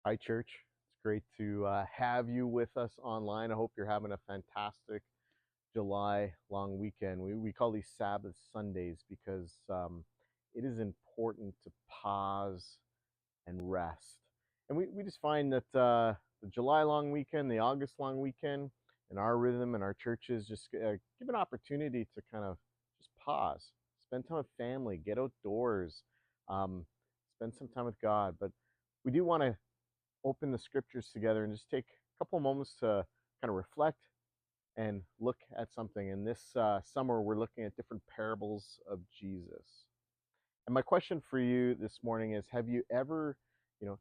Hi, church. It's great to have you with us online. I hope you're having a fantastic July long weekend. We call these Sabbath Sundays because it is important to pause and rest. And we just find that the July long weekend, the August long weekend, and our rhythm and our churches just give an opportunity to kind of just pause, spend time with family, get outdoors, um, spend some time with God. But we do want to open the scriptures together and just take a couple moments to kind of reflect and look at something. And this summer, we're looking at different parables of Jesus. And my question for you this morning is: have you ever,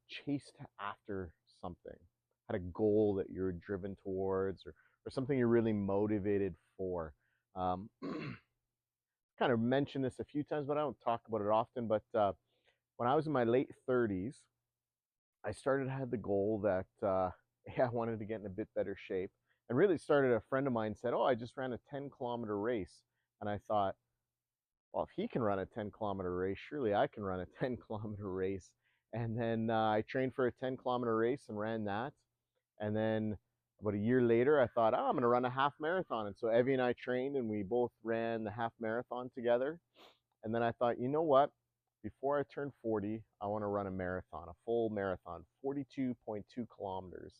chased after something, had a goal that you're driven towards, or something you're really motivated for? Um, kind of mentioned this a few times, but I don't talk about it often. But when I was in my late 30s, I started had the goal that yeah, I wanted to get in a bit better shape. And really started, a friend of mine said, "Oh, I just ran a 10-kilometer race." And I thought, well, if he can run a 10-kilometer race, surely I can run a 10-kilometer race. And then I trained for a 10-kilometer race and ran that. And then about a year later, I thought, oh, I'm going to run a half marathon. And so Evie and I trained and we both ran the half marathon together. And then I thought, you know what? Before I turn 40, I want to run a marathon, a full marathon, 42.2 kilometers.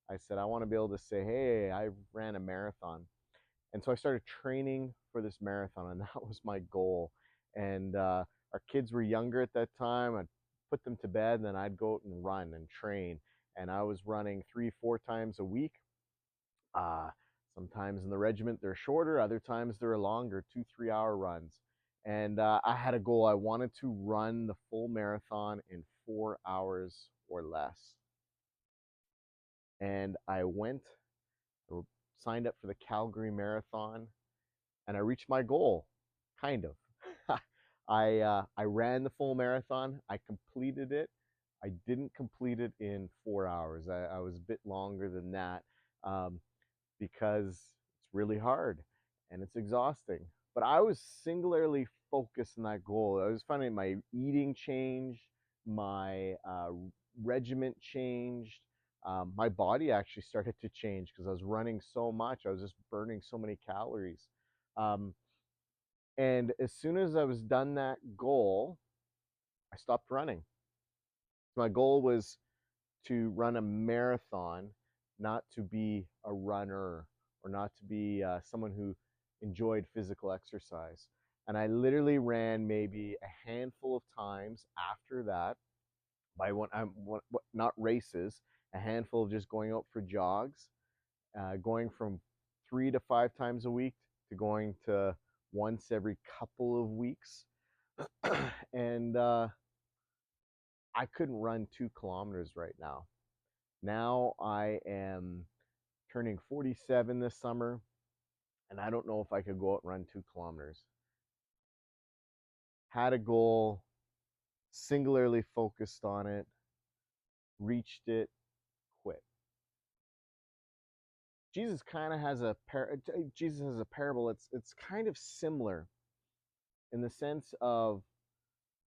I said, I want to be able to say, hey, I ran a marathon. And so I started training for this marathon, and that was my goal. And our kids were younger at that time. I'd put them to bed, and then I'd go out and run and train. And I was running 3, 4 times a week. Uh, Sometimes in the regiment they're shorter, other times they're longer, 2, 3 hour runs. And I had a goal. I wanted to run the full marathon in 4 hours or less. And I went, signed up for the Calgary Marathon, and I reached my goal, kind of. I ran the full marathon. I completed it. I didn't complete it in 4 hours. I was a bit longer than that. Um, because it's really hard and it's exhausting. But I was singularly focused on that goal. I was finding my eating changed, my regiment changed. My body actually started to change because I was running so much. I was just burning so many calories. Um, and as soon as I was done that goal, I stopped running. My goal was to run a marathon, not to be a runner or not to be someone who enjoyed physical exercise. And I literally ran maybe a handful of times after that, by not races, a handful of just going out for jogs, going from 3 to 5 times a week to going to once every couple of weeks. And I couldn't run 2 kilometers right now. Now I am turning 47 this summer, and I don't know if I could go out and run 2 kilometers. Had a goal, singularly focused on it, reached it, quit. Jesus has a parable. It's kind of similar in the sense of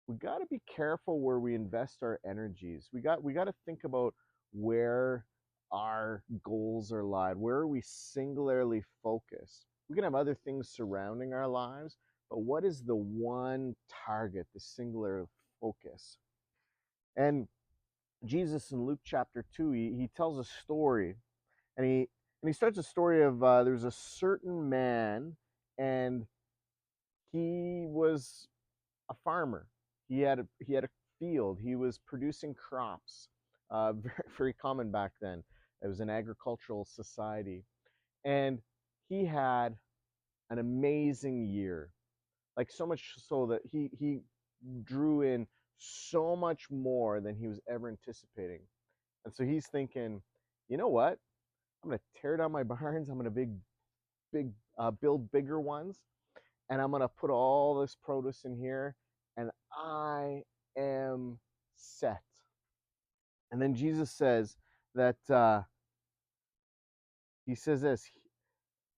we got to be careful where we invest our energies. We got to think about where our goals are lied. Where are we singularly focused? We can have other things surrounding our lives, but what is the one target, the singular focus? And Jesus in Luke chapter 2, he tells a story, and he starts a story of there's a certain man, and he was a farmer. He had a field. He was producing crops. Very common back then. It was an agricultural society, and he had an amazing year. Like so much so that he drew in so much more than he was ever anticipating. And so he's thinking, you know what? I'm gonna tear down my barns. I'm gonna build bigger ones, and I'm gonna put all this produce in here, and I am set. And then Jesus says that he says this,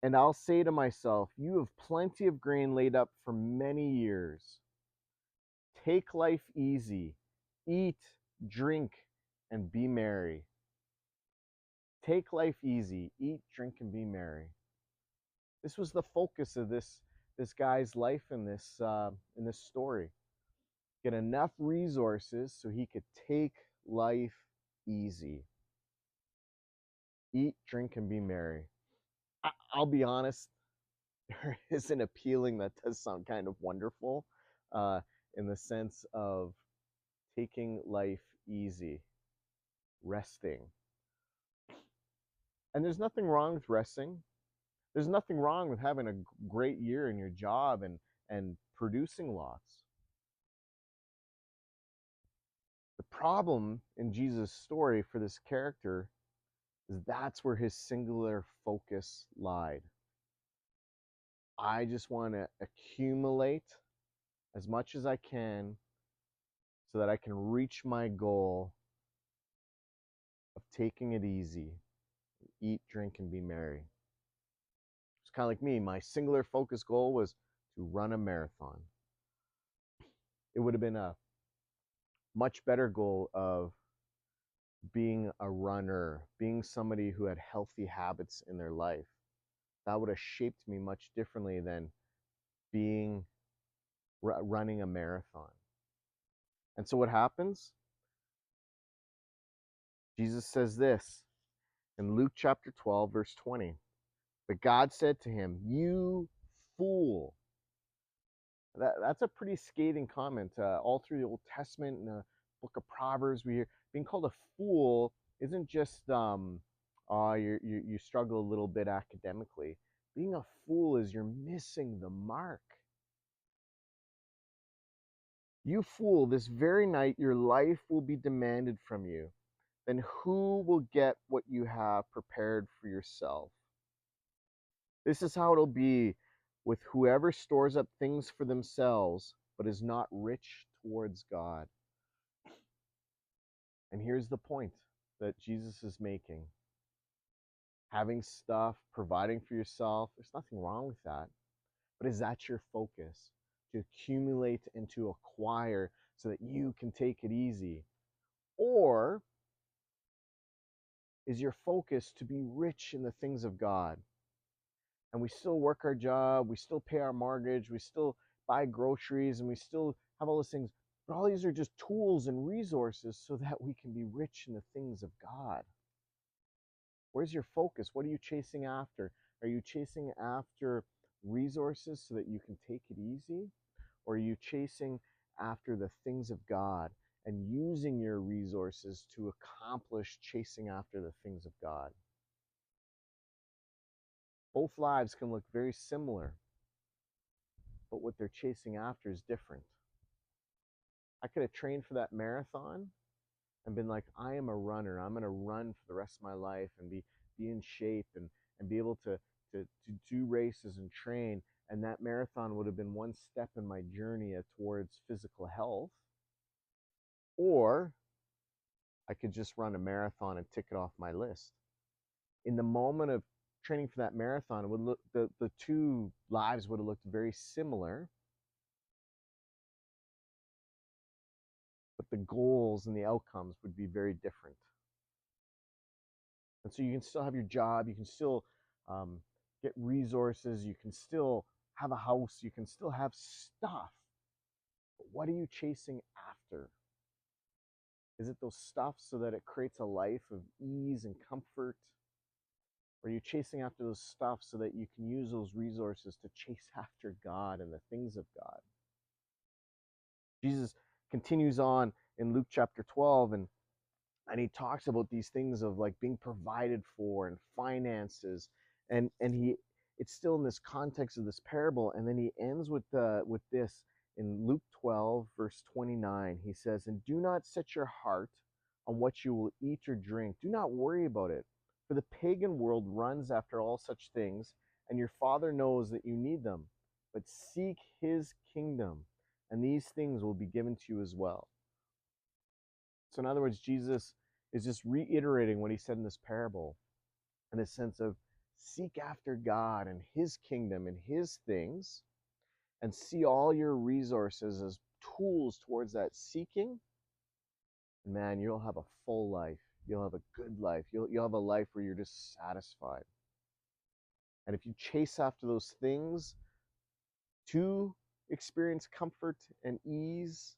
and I'll say to myself, you have plenty of grain laid up for many years. Take life easy, eat, drink, and be merry. Take life easy, eat, drink, and be merry. This was the focus of this guy's life in this story. Get enough resources so he could take life easy. Eat, drink, and be merry. I'll be honest, there is an appealing that does sound kind of wonderful, uh, in the sense of taking life easy, resting. And there's nothing wrong with resting. There's nothing wrong with having a great year in your job and producing lots. The problem in Jesus' story for this character is that's where his singular focus lied. I just want to accumulate as much as I can so that I can reach my goal of taking it easy, eat, drink, and be merry. It's kind of like me. My singular focus goal was to run a marathon. It would have been a much better goal of being a runner, being somebody who had healthy habits in their life. That would have shaped me much differently than being running a marathon. And so what happens? Jesus says this in Luke chapter 12, verse 20. But God said to him, "You fool." That's a pretty scathing comment. All through the Old Testament and the book of Proverbs, we hear being called a fool isn't just you struggle a little bit academically. Being a fool is you're missing the mark. You fool, this very night your life will be demanded from you. Then who will get what you have prepared for yourself? This is how it'll be with whoever stores up things for themselves, but is not rich towards God. And here's the point that Jesus is making. Having stuff, providing for yourself, there's nothing wrong with that. But is that your focus? To accumulate and to acquire so that you can take it easy? Or is your focus to be rich in the things of God? And we still work our job, we still pay our mortgage, we still buy groceries, and we still have all those things. But all these are just tools and resources so that we can be rich in the things of God. Where's your focus? What are you chasing after? Are you chasing after resources so that you can take it easy? Or are you chasing after the things of God and using your resources to accomplish chasing after the things of God? Both lives can look very similar, but what they're chasing after is different. I could have trained for that marathon and been like, I am a runner. I'm going to run for the rest of my life and be in shape and be able to do races and train. And that marathon would have been one step in my journey towards physical health. Or I could just run a marathon and tick it off my list. In the moment of training for that marathon, it would look, the two lives would have looked very similar, but the goals and the outcomes would be very different. And so you can still have your job, you can still get resources, you can still have a house, you can still have stuff. But what are you chasing after? Is it those stuff so that it creates a life of ease and comfort? Or are you chasing after those stuff so that you can use those resources to chase after God and the things of God? Jesus continues on in Luke chapter 12 and he talks about these things of like being provided for and finances, and it's still in this context of this parable, and then he ends with this in Luke 12 verse 29. He says, "And do not set your heart on what you will eat or drink. Do not worry about it, for the pagan world runs after all such things, and your Father knows that you need them. But seek his kingdom, and these things will be given to you as well." So in other words, Jesus is just reiterating what he said in this parable in a sense of seek after God and his kingdom and his things, and see all your resources as tools towards that seeking And man, you'll have a full life. You'll have a good life. You'll have a life where you're just satisfied. And if you chase after those things to experience comfort and ease,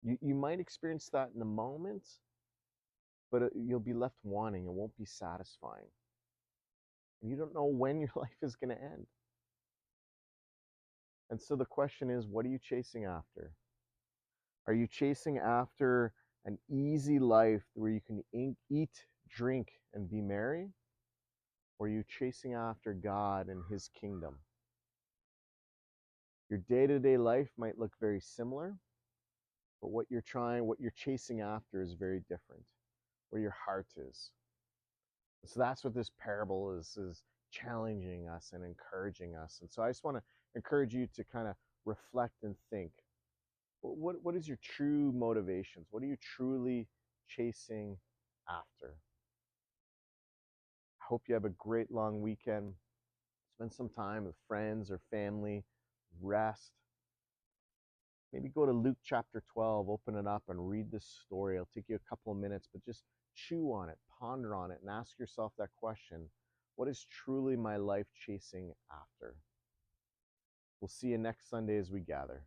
you might experience that in the moment, but you'll be left wanting. It won't be satisfying. And you don't know when your life is going to end. And so the question is, what are you chasing after? Are you chasing after an easy life where you can eat, drink, and be merry? Or are you chasing after God and His kingdom? Your day-to-day life might look very similar, but what you're chasing after is very different, where your heart is. So that's what this parable is challenging us and encouraging us. And so I just want to encourage you to kind of reflect and think. What is your true motivations? What are you truly chasing after? I hope you have a great long weekend. Spend some time with friends or family. Rest. Maybe go to Luke chapter 12, open it up and read this story. It'll take you a couple of minutes, but just chew on it, ponder on it, and ask yourself that question. What is truly my life chasing after? We'll see you next Sunday as we gather.